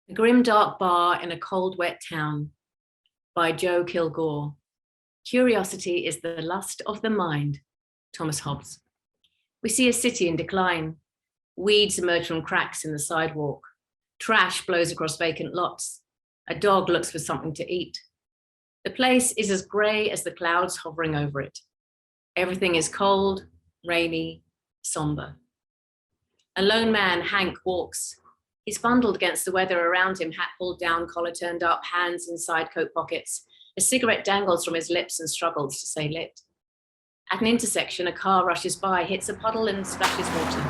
A grim dark bar in a cold wet town by Joe Kilgore. Curiosity is the lust of the mind. Thomas Hobbes. We see a city in decline. Weeds emerge from cracks in the sidewalk. Trash blows across vacant lots. A dog looks for something to eat. The place is as grey as the clouds hovering over it. Everything is cold, rainy, somber. A lone man, Hank, walks. He's bundled against the weather around him, hat pulled down, collar turned up, hands inside coat pockets. A cigarette dangles from his lips and struggles to stay lit. At an intersection, a car rushes by, hits a puddle and splashes water.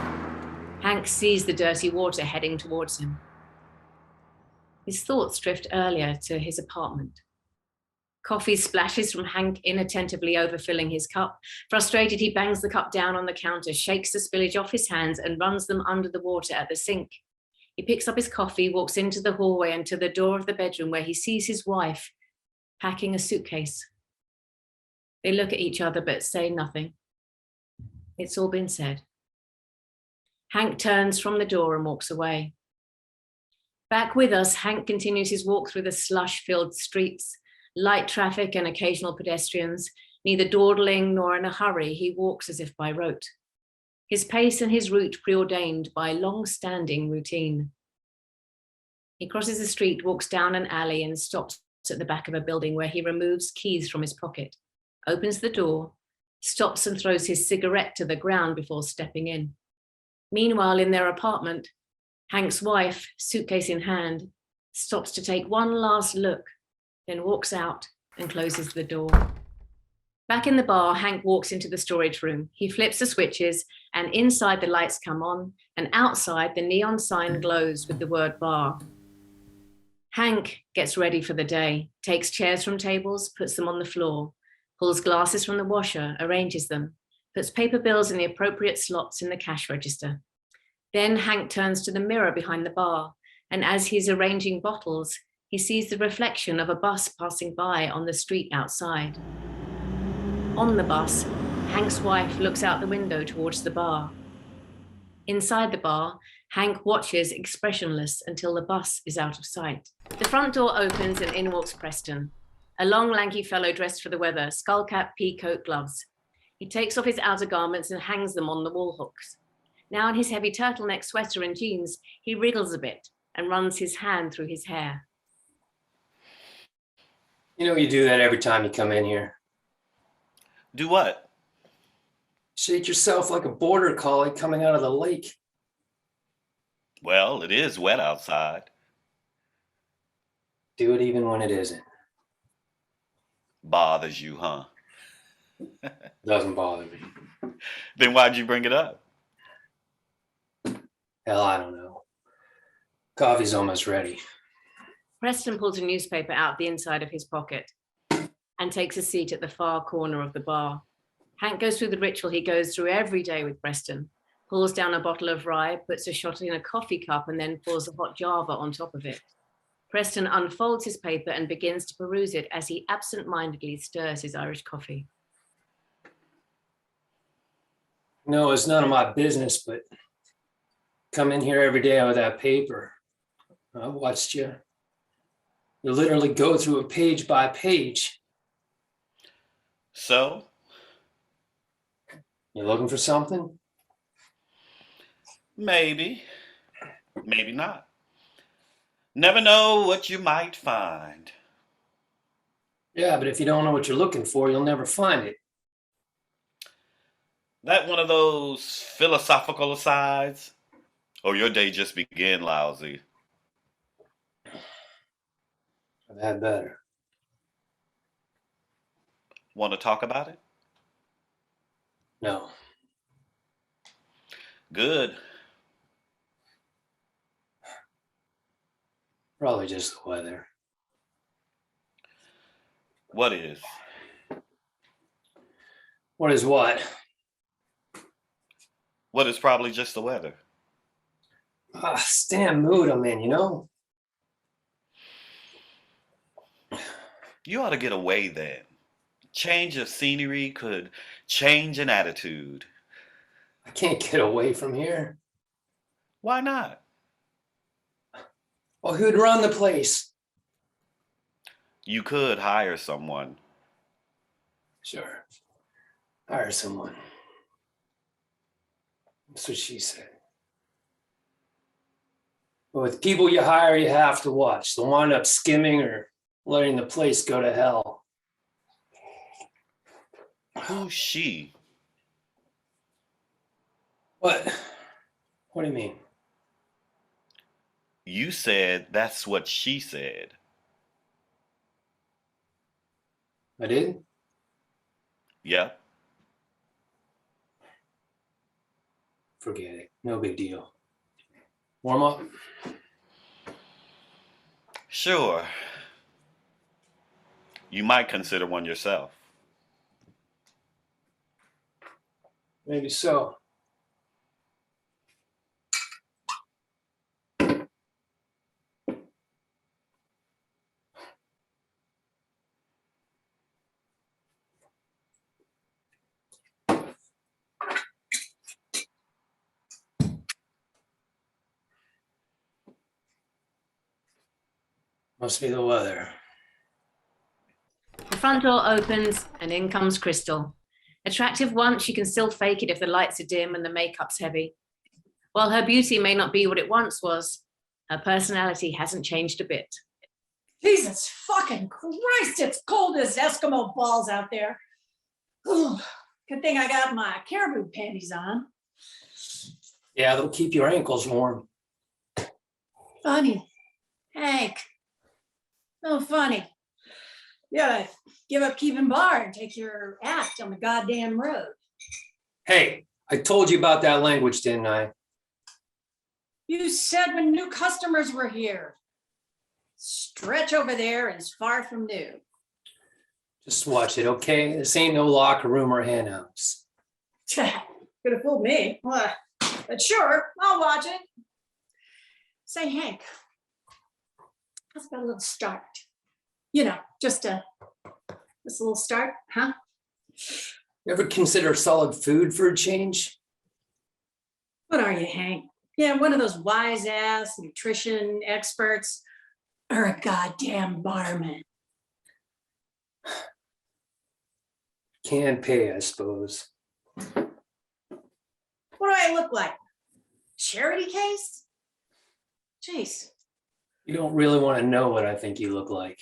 Hank sees the dirty water heading towards him. His thoughts drift earlier to his apartment. Coffee splashes from Hank inattentively overfilling his cup. Frustrated, he bangs the cup down on the counter, shakes the spillage off his hands and runs them under the water at the sink. He picks up his coffee, walks into the hallway and to the door of the bedroom where he sees his wife packing a suitcase. They look at each other but say nothing. It's all been said. Hank turns from the door and walks away. Back with us, Hank continues his walk through the slush-filled streets, light traffic and occasional pedestrians, neither dawdling nor in a hurry. He walks as if by rote. His pace and his route preordained by long-standing routine. He crosses the street, walks down an alley and stops at the back of a building where he removes keys from his pocket, opens the door, stops and throws his cigarette to the ground before stepping in. Meanwhile, in their apartment, Hank's wife, suitcase in hand, stops to take one last look, then walks out and closes the door. Back in the bar, Hank walks into the storage room. He flips the switches and inside the lights come on and outside the neon sign glows with the word bar. Hank gets ready for the day, takes chairs from tables, puts them on the floor, pulls glasses from the washer, arranges them, puts paper bills in the appropriate slots in the cash register. Then Hank turns to the mirror behind the bar, and as he's arranging bottles, he sees the reflection of a bus passing by on the street outside. On the bus, Hank's wife looks out the window towards the bar. Inside the bar, Hank watches expressionless until the bus is out of sight. The front door opens and in walks Preston, a long, lanky fellow dressed for the weather, skullcap, pea coat, gloves. He takes off his outer garments and hangs them on the wall hooks. Now in his heavy turtleneck sweater and jeans, he wriggles a bit and runs his hand through his hair. You know you do that every time you come in here. Do what? Shake yourself like a border collie coming out of the lake. Well, it is wet outside. Do it even when it isn't. Bothers you, huh? Doesn't bother me. Then why'd you bring it up? Hell, I don't know. Coffee's almost ready. Preston pulls a newspaper out the inside of his pocket and takes a seat at the far corner of the bar. Hank goes through the ritual he goes through every day with Preston, pulls down a bottle of rye, puts a shot in a coffee cup, and then pours a hot Java on top of it. Preston unfolds his paper and begins to peruse it as he absent-mindedly stirs his Irish coffee. No, it's none of my business, but come in here every day with that paper. I watched you. You literally go through it page by page. So? You looking for something? Maybe. Maybe not. Never know what you might find. Yeah, but if you don't know what you're looking for, you'll never find it. That one of those philosophical asides? Or your day just began lousy? I've had better. Want to talk about it? No. Good. Probably just the weather. What is? What is what? What is probably just the weather? Stand mood I'm in, you know? You ought to get away then. Change of scenery could change an attitude. I can't get away from here. Why not? Well, who'd run the place? You could hire someone. Sure. Hire someone. That's what she said. But with people you hire, you have to watch. They'll wind up skimming or letting the place go to hell. Who's she? What? What do you mean? You said that's what she said. I did? Yeah. Forget it. No big deal. Warm up? Sure. You might consider one yourself. Maybe so. Must be the weather. The front door opens and in comes Crystal. Attractive once, she can still fake it if the lights are dim and the makeup's heavy. While her beauty may not be what it once was, her personality hasn't changed a bit. Jesus fucking Christ, it's cold as Eskimo balls out there. Ooh, good thing I got my caribou panties on. Yeah, they'll keep your ankles warm. Funny. Hank. So funny. You gotta give up keeping bar and take your act on the goddamn road. Hey, I told you about that language, didn't I? You said when new customers were here. Stretch over there is far from new. Just watch it, okay? This ain't no locker room or hen house. Could have fooled me. But sure, I'll watch it. Say, Hank, let's get a little start. You know, just a little start, huh? You ever consider solid food for a change? What are you, Hank? Yeah, one of those wise ass nutrition experts or a goddamn barman? Can pay, I suppose. What do I look like? Charity case? Jeez. You don't really want to know what I think you look like.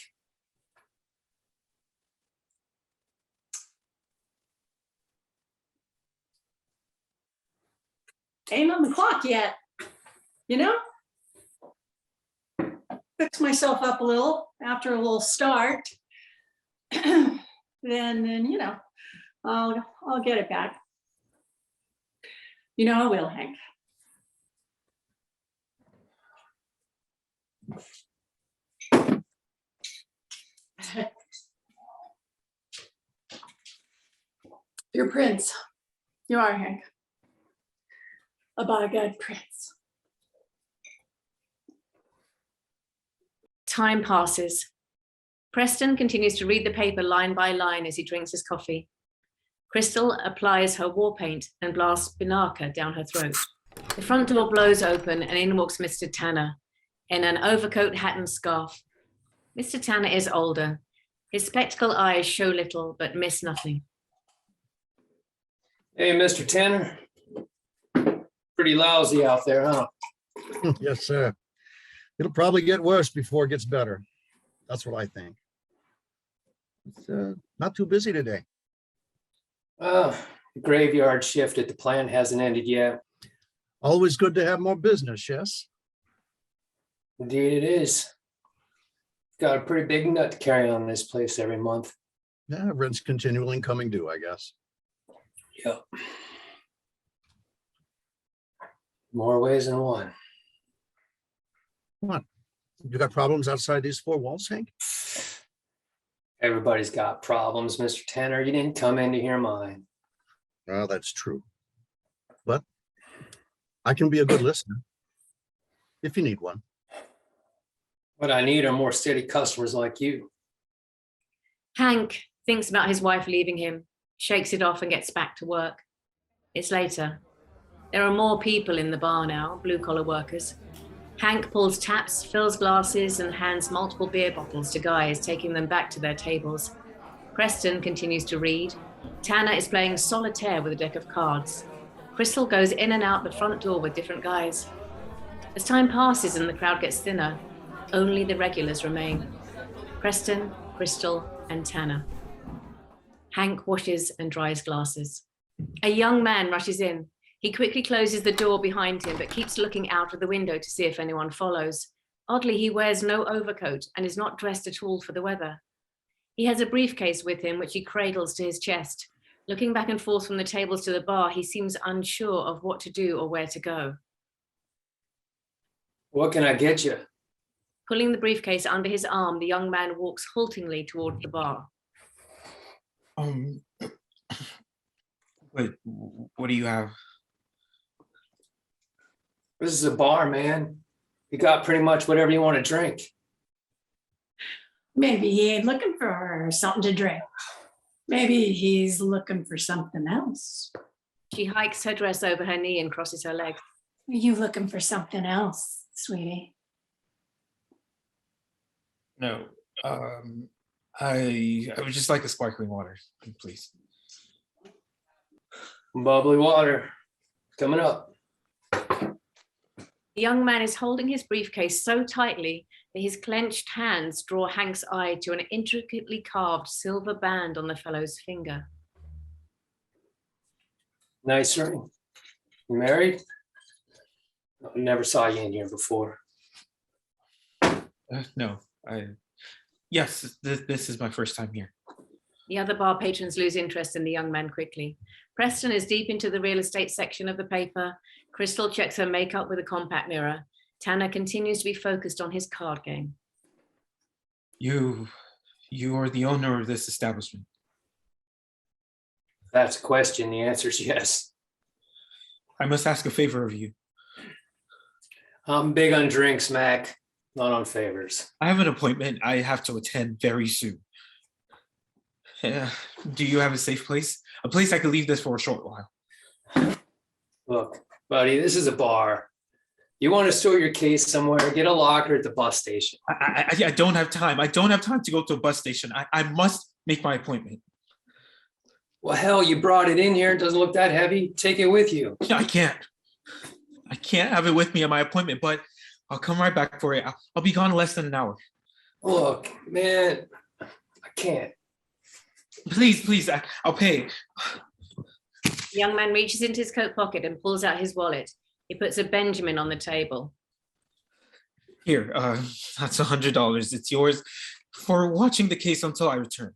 Ain't on the clock yet, you know? Fix myself up a little after a little start. then you know, I'll get it back. You know I will, Hank. Your prince. You are, Hank. A by-God prince. Time passes. Preston continues to read the paper line by line as he drinks his coffee. Crystal applies her war paint and blasts Binaka down her throat. The front door blows open and in walks Mr. Tanner in an overcoat, hat and scarf. Mr. Tanner is older. His spectacle eyes show little but miss nothing. Hey, Mr. Tanner. Pretty lousy out there, huh? Yes, sir. It'll probably get worse before it gets better. That's what I think. It's not too busy today. The graveyard shift at the plant hasn't ended yet. Always good to have more business, yes? Indeed it is. Got a pretty big nut to carry on this place every month. Yeah, rent's continually coming due, I guess. Yep. More ways than one. What? You got problems outside these four walls, Hank? Everybody's got problems, Mr. Tanner. You didn't come in to hear mine. Well, that's true. But I can be a good listener if you need one. What I need are more steady customers like you. Hank thinks about his wife leaving him, shakes it off and gets back to work. It's later. There are more people in the bar now, blue-collar workers. Hank pulls taps, fills glasses, and hands multiple beer bottles to guys, taking them back to their tables. Preston continues to read. Tanner is playing solitaire with a deck of cards. Crystal goes in and out the front door with different guys. As time passes and the crowd gets thinner, only the regulars remain. Preston, Crystal, and Tanner. Hank washes and dries glasses. A young man rushes in. He quickly closes the door behind him, but keeps looking out of the window to see if anyone follows. Oddly, he wears no overcoat and is not dressed at all for the weather. He has a briefcase with him, which he cradles to his chest. Looking back and forth from the tables to the bar, he seems unsure of what to do or where to go. What can I get you? Pulling the briefcase under his arm, the young man walks haltingly toward the bar. Wait, what do you have? This is a bar, man. You got pretty much whatever you want to drink. Maybe he ain't looking for something to drink. Maybe he's looking for something else. She hikes her dress over her knee and crosses her legs. Are you looking for something else, sweetie? No. I would just like a sparkling water, please. Bubbly water coming up. The young man is holding his briefcase so tightly that his clenched hands draw Hank's eye to an intricately carved silver band on the fellow's finger. Nice ring. You married? I never saw you in here before. No, yes, this is my first time here. The other bar patrons lose interest in the young man quickly. Preston is deep into the real estate section of the paper. Crystal checks her makeup with a compact mirror. Tanner continues to be focused on his card game. You are the owner of this establishment. If that's a question, the answer is yes. I must ask a favor of you. I'm big on drinks, Mac, not on favors. I have an appointment I have to attend very soon. Do you have a safe place? A place I could leave this for a short while. Look, buddy, this is a bar. You want to store your case somewhere, get a locker at the bus station. I don't have time. I don't have time to go to a bus station. I must make my appointment. Well, hell, you brought it in here. It doesn't look that heavy. Take it with you. I can't. I can't have it with me at my appointment, but I'll come right back for it. I'll be gone in less than an hour. Look, man, I can't. Please, I'll pay. The young man reaches into his coat pocket and pulls out his wallet. He puts a Benjamin on the table. Here, that's $100. It's yours for watching the case until I return.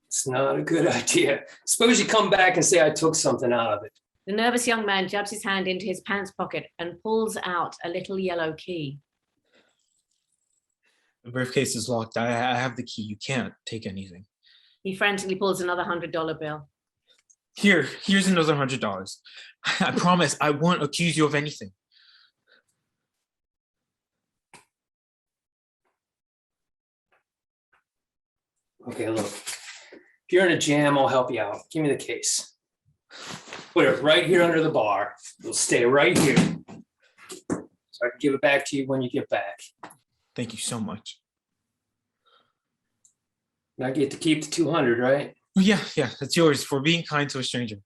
It's not a good idea. Suppose you come back and say I took something out of it. The nervous young man jabs his hand into his pants pocket and pulls out a little yellow key. The briefcase is locked. I have the key. You can't take anything. He frantically pulls another $100 bill. Here's another $100. I promise I won't accuse you of anything. Okay, look. If you're in a jam, I'll help you out. Give me the case. Put it right here under the bar. It'll stay right here. So I can give it back to you when you get back. Thank you so much. I get to keep the 200, right? Yeah, that's yours for being kind to a stranger.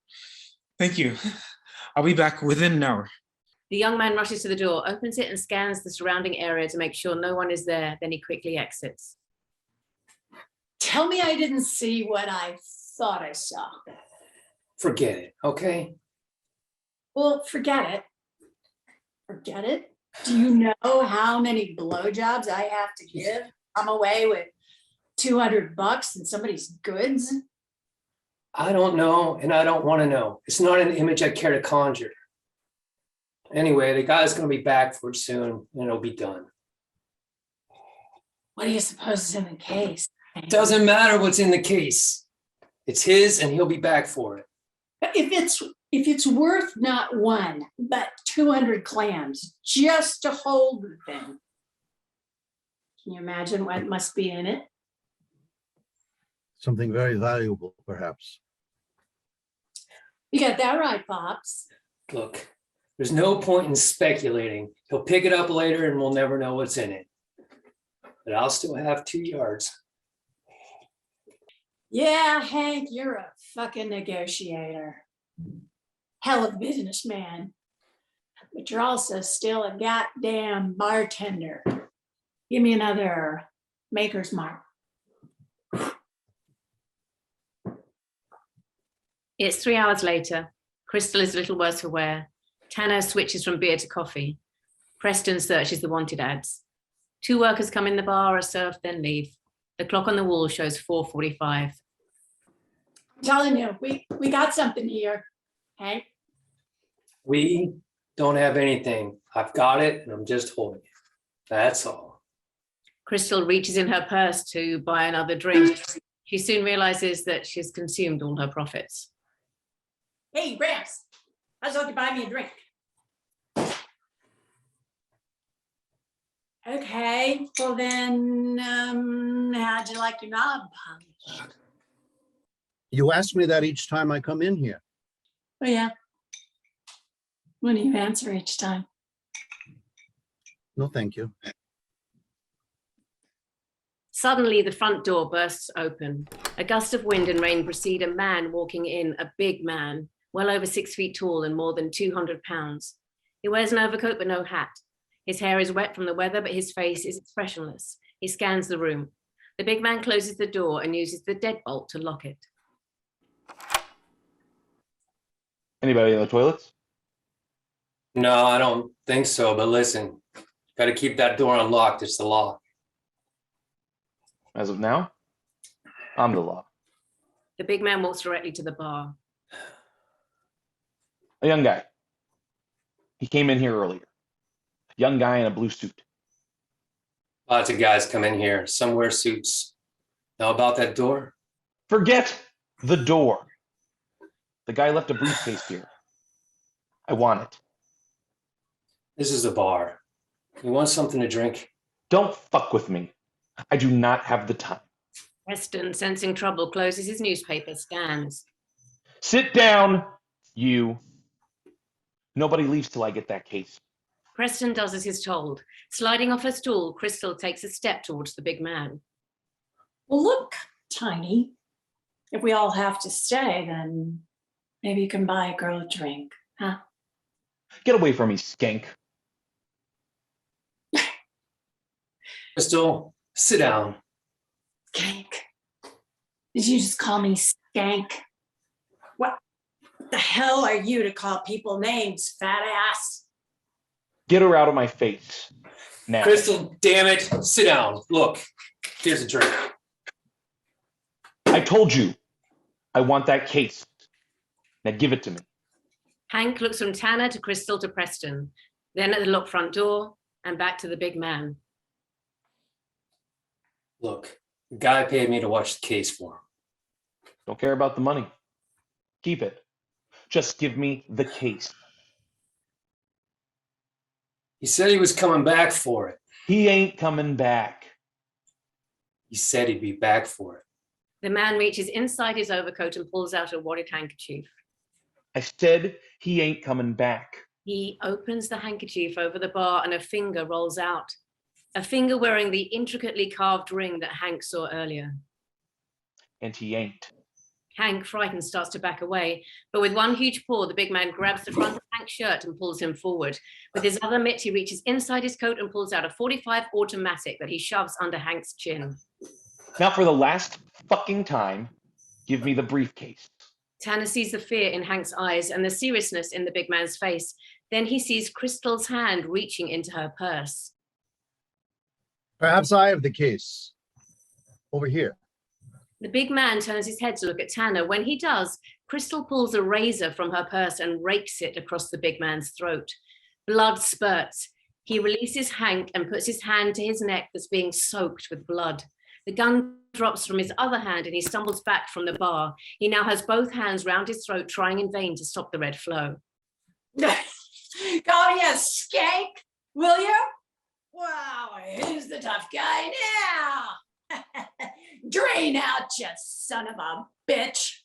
Thank you. I'll be back within an hour. The young man rushes to the door, opens it and scans the surrounding area to make sure no one is there. Then he quickly exits. Tell me I didn't see what I thought I saw. Forget it, okay? Well, forget it. Forget it? Do you know how many blowjobs I have to give? I'm away with $200 and somebody's goods. I don't know, and I don't want to know. It's not an image I care to conjure. Anyway, the guy's going to be back for it soon, and it'll be done. What do you suppose is in the case? Doesn't matter what's in the case. It's his, and he'll be back for it. But if it's worth not one, but 200 clams just to hold the thing, can you imagine what must be in it? Something very valuable, perhaps. You got that right, Pops. Look, there's no point in speculating. He'll pick it up later and we'll never know what's in it. But I'll still have 2 yards. Yeah, Hank, you're a fucking negotiator. Hell of a businessman. But you're also still a goddamn bartender. Give me another Maker's Mark. It's 3 hours later. Crystal is a little worse for wear. Tanner switches from beer to coffee. Preston searches the wanted ads. 2 workers come in the bar, are served, then leave. The clock on the wall shows 4:45. I'm telling you, we got something here, Hank. We don't have anything. I've got it and I'm just holding it. That's all. Crystal reaches in her purse to buy another drink. She soon realizes that she's consumed all her profits. Hey, Gramps, how's about you buy me a drink? Okay, well then, how'd you like your knob polished? You ask me that each time I come in here. Oh, yeah. When do you answer each time? No, thank you. Suddenly, the front door bursts open. A gust of wind and rain precede a man walking in, a big man, well over 6 feet tall and more than 200 pounds. He wears an overcoat but no hat. His hair is wet from the weather, but his face is expressionless. He scans the room. The big man closes the door and uses the deadbolt to lock it. Anybody in the toilets? No, I don't think so, but listen, got to keep that door unlocked. It's the law. As of now, I'm the law. The big man walks directly to the bar. A young guy. He came in here earlier. A young guy in a blue suit. Lots of guys come in here. Some wear suits. Now about that door? Forget the door. The guy left a briefcase here. I want it. This is a bar. You want something to drink? Don't fuck with me. I do not have the time. Preston, sensing trouble, closes his newspaper, scans. Sit down, you. Nobody leaves till I get that case. Preston does as he's told. Sliding off her stool, Crystal takes a step towards the big man. Well, look, Tiny, if we all have to stay, then maybe you can buy a girl a drink, huh? Get away from me, skank. Crystal, sit down. Skank. Did you just call me skank? What the hell are you to call people names, fat ass? Get her out of my face. Now. Crystal, damn it. Sit down. Look, here's a drink. I told you. I want that case. Now give it to me. Hank looks from Tanner to Crystal to Preston, then at the locked front door and back to the big man. Look, the guy paid me to watch the case for him. Don't care about the money. Keep it. Just give me the case. He said he was coming back for it. He ain't coming back. He said he'd be back for it. The man reaches inside his overcoat and pulls out a wadded handkerchief. I said he ain't coming back. He opens the handkerchief over the bar and a finger rolls out. A finger wearing the intricately carved ring that Hank saw earlier. And he ain't. Hank, frightened, starts to back away, but with one huge paw, the big man grabs the front of Hank's shirt and pulls him forward. With his other mitt, he reaches inside his coat and pulls out a .45 automatic that he shoves under Hank's chin. Now for the last fucking time, give me the briefcase. Tanner sees the fear in Hank's eyes and the seriousness in the big man's face. Then he sees Crystal's hand reaching into her purse. Perhaps I have the case. Over here. The big man turns his head to look at Tanner. When he does, Crystal pulls a razor from her purse and rakes it across the big man's throat. Blood spurts. He releases Hank and puts his hand to his neck that's being soaked with blood. The gun drops from his other hand and he stumbles back from the bar. He now has both hands round his throat, trying in vain to stop the red flow. Call me a skank, will you? Wow, who's the tough guy now? Drain out, you son of a bitch.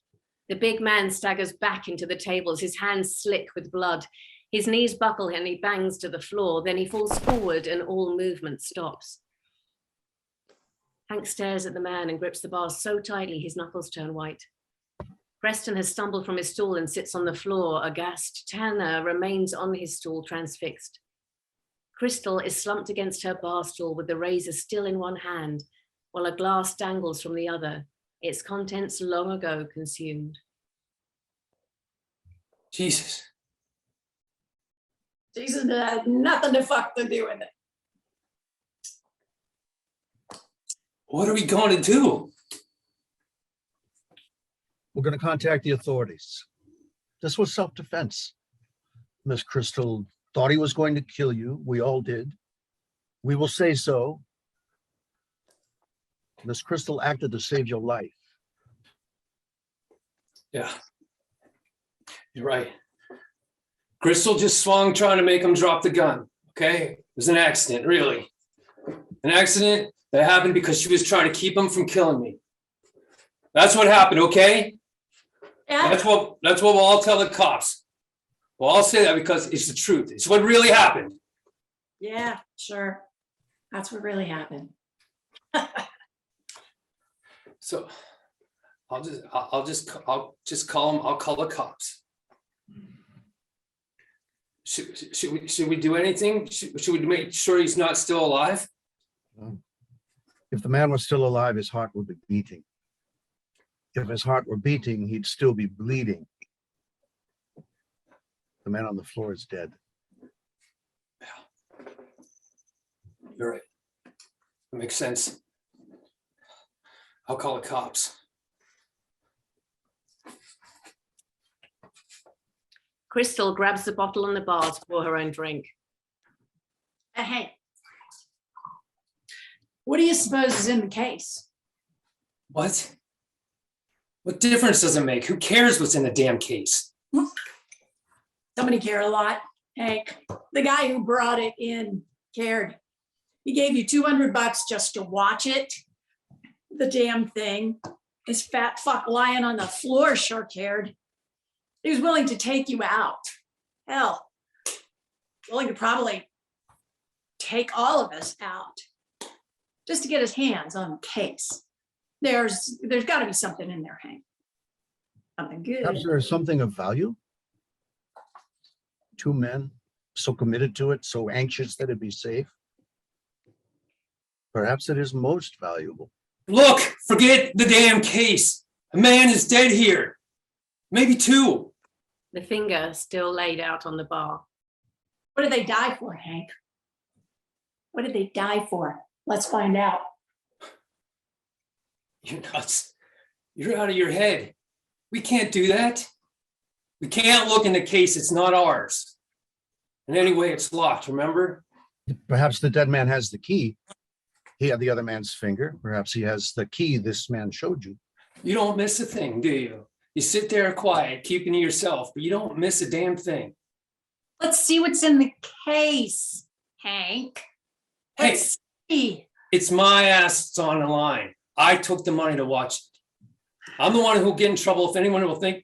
The big man staggers back into the tables, his hands slick with blood. His knees buckle and he bangs to the floor. Then he falls forward and all movement stops. Hank stares at the man and grips the bars so tightly his knuckles turn white. Preston has stumbled from his stool and sits on the floor, aghast. Tanner remains on his stool, transfixed. Crystal is slumped against her bar stool with the razor still in one hand, while a glass dangles from the other, its contents long ago consumed. Jesus. Jesus had nothing to fuck to do with it. What are we going to do? We're going to contact the authorities. This was self-defense. Miss Crystal thought he was going to kill you. We all did. We will say so. Miss Crystal acted to save your life. Yeah. You're right. Crystal just swung trying to make him drop the gun. Okay? It was an accident, really. An accident that happened because she was trying to keep him from killing me. That's what happened, okay? Yeah, That's what we'll all tell the cops. Well, I'll say that because it's the truth. It's what really happened. yeah, sure. That's what really happened. So I'll just call him. I'll call the cops. Should we do anything? Should we make sure he's not still alive? If the man was still alive, his heart would be beating. If his heart were beating, he'd still be bleeding. The man on the floor is dead. You're right. That makes sense. I'll call the cops. Crystal grabs the bottle on the bar to pour her own drink. Hey, what do you suppose is in the case? What? What difference does it make? Who cares what's in the damn case? Somebody cared a lot, Hank. The guy who brought it in cared. He gave you $200 just to watch it. The damn thing. This fat fuck lying on the floor sure cared. He was willing to take you out. Hell, willing to probably take all of us out just to get his hands on the case. There's got to be something in there, Hank. Something good. Perhaps there is something of value. Two men so committed to it, so anxious that it'd be safe. Perhaps it is most valuable. Look, forget the damn case. A man is dead here. Maybe two. The finger still laid out on the bar. What did they die for, Hank? What did they die for? Let's find out. You're nuts. You're out of your head. We can't do that. We can't look in the case. It's not ours. And anyway, it's locked, remember? Perhaps the dead man has the key. He had the other man's finger. Perhaps he has the key this man showed you. You don't miss a thing, do you? You sit there quiet, keeping to yourself, but you don't miss a damn thing. Let's see what's in the case, Hank. Hey, Let's see. it's my ass that's on the line. I took the money to watch it. I'm the one who'll get in trouble if anyone will think,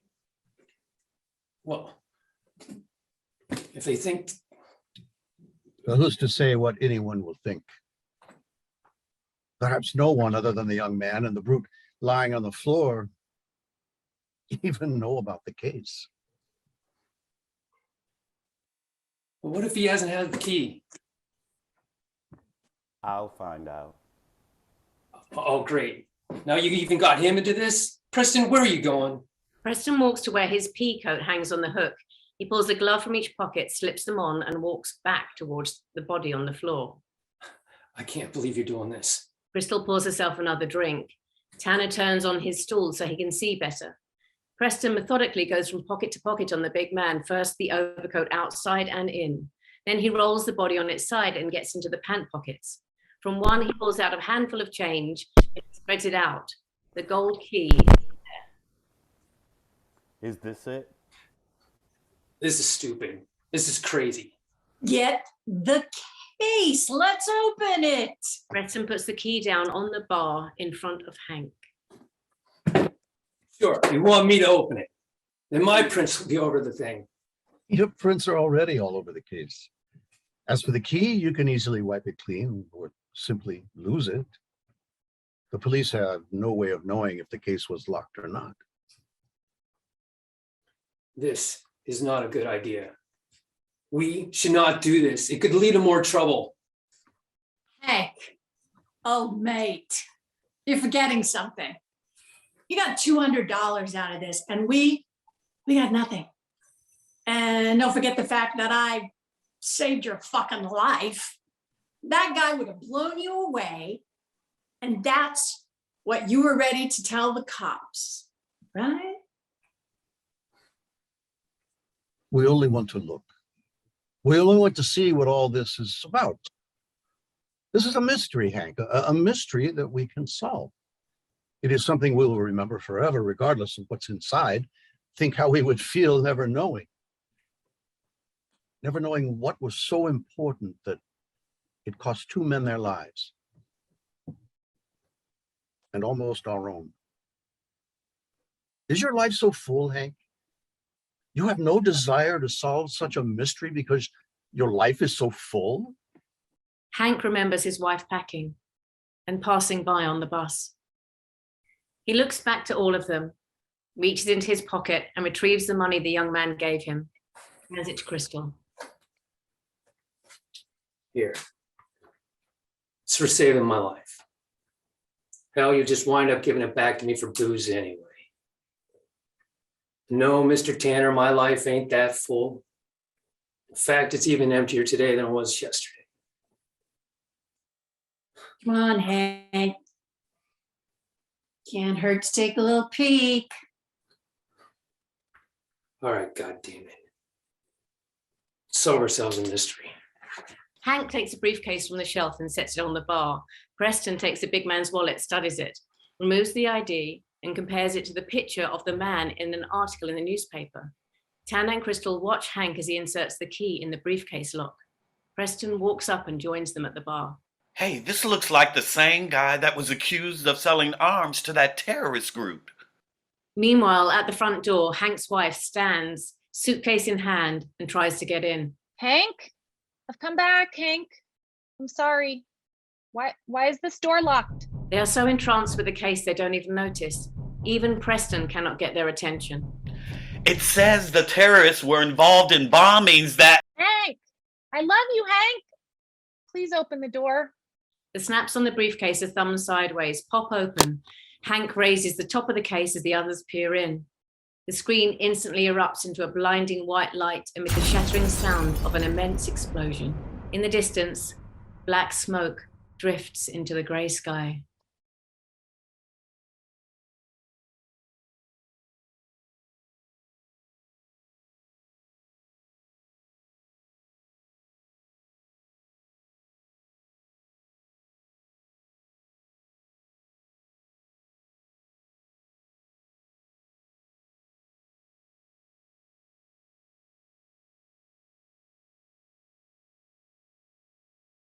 well, if they think, Well, who's to say what anyone will think? Perhaps no one other than the young man and the brute lying on the floor even know about the case. well, what if he hasn't had the key? I'll find out. Oh, great. Now you even got him into this? Preston, where are you going? Preston walks to where his pea coat hangs on the hook. He pulls a glove from each pocket, slips them on, and walks back towards the body on the floor. I can't believe you're doing this. Crystal pours herself another drink. Tanner turns on his stool so he can see better. Preston methodically goes from pocket to pocket on the big man, first the overcoat outside and in. Then he rolls the body on its side and gets into the pant pockets. From one, he pulls out a handful of change and spreads it out. The gold key. Is this it? This is stupid. This is crazy. Get the case. Let's open it. Preston puts the key down on the bar in front of Hank. Sure, you want me to open it? Then my prints will be over the thing. Your prints are already all over the case. As for the key, you can easily wipe it clean or simply lose it. The police have no way of knowing if the case was locked or not. This is not a good idea. We should not do this. It could lead to more trouble. Hank, oh mate, you're forgetting something. You got $200 out of this and we got nothing. And don't forget the fact that I saved your fucking life. That guy would have blown you away. And that's what you were ready to tell the cops, right? We only want to look. We only want to see what all this is about. This is a mystery, Hank, a mystery that we can solve. It is something we will remember forever, regardless of what's inside. Think how we would feel never knowing what was so important that it cost two men their lives and almost our own. Is your life so full, Hank? You have no desire to solve such a mystery because your life is so full? Hank remembers his wife packing and passing by on the bus. He looks back to all of them, reaches into his pocket and retrieves the money the young man gave him, hands it to Crystal. Here. It's for saving my life. Hell, you just wind up giving it back to me for booze anyway. No, Mr. Tanner, my life ain't that full. In fact, it's even emptier today than it was yesterday. Come on, Hank. Can't hurt to take a little peek. All right, God damn it. Solve ourselves a mystery. Hank takes a briefcase from the shelf and sets it on the bar. Preston takes the big man's wallet, studies it, removes the ID, and compares it to the picture of the man in an article in the newspaper. Tanner and Crystal watch Hank as he inserts the key in the briefcase lock. Preston walks up and joins them at the bar. Hey, this looks like the same guy that was accused of selling arms to that terrorist group. Meanwhile, at the front door, Hank's wife stands, suitcase in hand, and tries to get in. Hank, I've come back, Hank. I'm sorry. Why is this door locked? They are so entranced with the case they don't even notice. Even Preston cannot get their attention. It says the terrorists were involved in bombings that... Hank, I love you, Hank. Please open the door. The snaps on the briefcase are thumbed sideways, pop open. Hank raises the top of the case as the others peer in. The screen instantly erupts into a blinding white light amid the shattering sound of an immense explosion. In the distance, black smoke drifts into the grey sky.